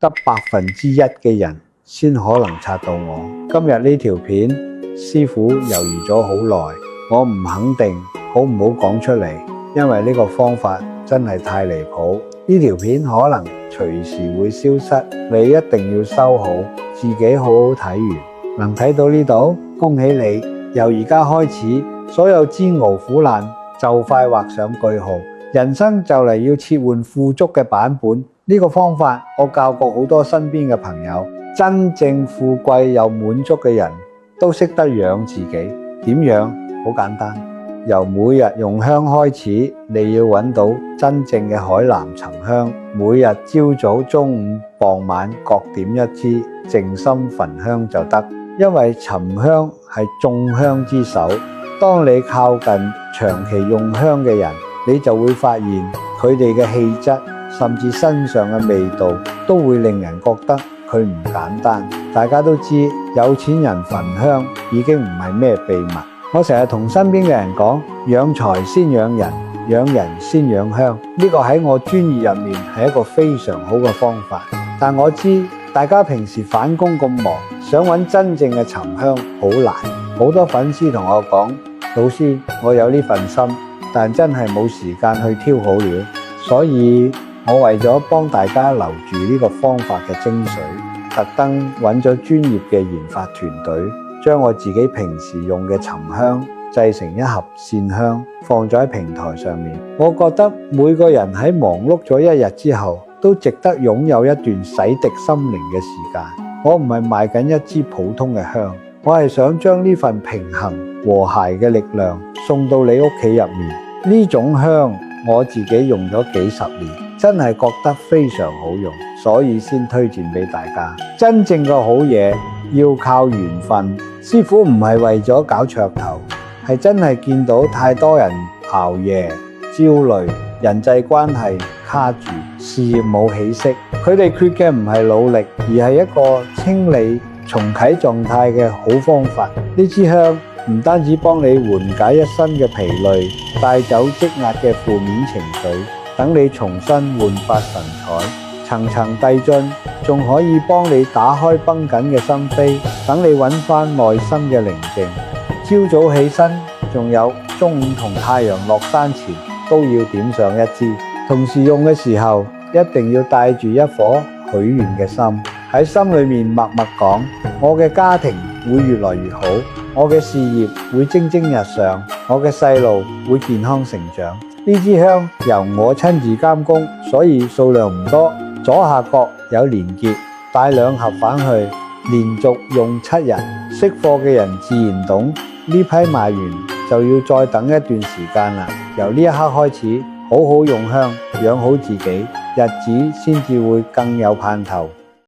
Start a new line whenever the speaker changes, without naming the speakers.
得1%嘅人先可能刷到我。今日呢條片，師傅猶豫咗好耐，我唔肯定好唔好講出嚟，因為呢個方法真係太離譜。呢條片可能隨時會消失，你一定要收好，自己好好睇完。能睇到呢度，恭喜你！由而家開始，所有煎熬苦難就快畫上句號，人生就嚟要切換富足嘅版本。呢個方法我教過好多身邊嘅朋友，真正富貴又滿足嘅人都識得養自己。點養？好簡單，由每日用香開始，你要揾到真正嘅海南沉香，每日朝早、中午、傍晚各點一支，靜心焚香就得。因為沉香係眾香之首，當你靠近長期用香嘅人，你就會發現佢哋嘅氣質，甚至身上嘅味道都會令人覺得佢唔簡單。大家都知有錢人焚香已經唔係咩秘密。我成日同身邊嘅人講，養財先養人，養人先養香。呢個喺我專業入面係一個非常好嘅方法。但我知大家平時返工咁忙，想揾真正嘅沉香好難。好多粉絲同我講，老師，我有呢份心，但真係冇時間去挑好料，所以我為咗幫大家留住呢個方法嘅精髓，特登揾咗專業嘅研發團隊，將我自己平時用嘅沉香製成一盒線香，放咗喺平台上面。我覺得每個人喺忙碌咗一日之後，都值得擁有一段洗滌心靈嘅時間。我唔係賣緊一支普通嘅香，我係想將呢份平衡和諧嘅力量送到你屋企入面。呢種香我自己用咗幾十年，真係覺得非常好用，所以先推薦俾大家。真正嘅好嘢要靠緣分，師傅唔係為咗搞噱頭，係真係見到太多人熬夜、焦慮、人際關係卡住，事業冇起色。佢哋缺嘅唔係努力，而係一個清理重啟狀態嘅好方法。呢支香唔單止幫你緩解一身嘅疲累，帶走積壓嘅負面情緒，等你重新煥發神采，層層遞進，仲可以幫你打開繃緊嘅心扉，等你揾返內心嘅寧靜。朝早起身，仲有中午同太陽落山前都要點上一支。同時用嘅時候，一定要帶住一顆許願嘅心，喺心裏面默默講：我嘅家庭會越來越好，我嘅事業會蒸蒸日上，我嘅細路會健康成長。呢支香由我親自監工，所以數量唔多。左下角有連結，帶2盒返去，連續用7日。識貨嘅人自然懂，呢批賣完就要再等一段時間啦。由呢一刻開始，好好用香，養好自己，日子先至會更有盼頭。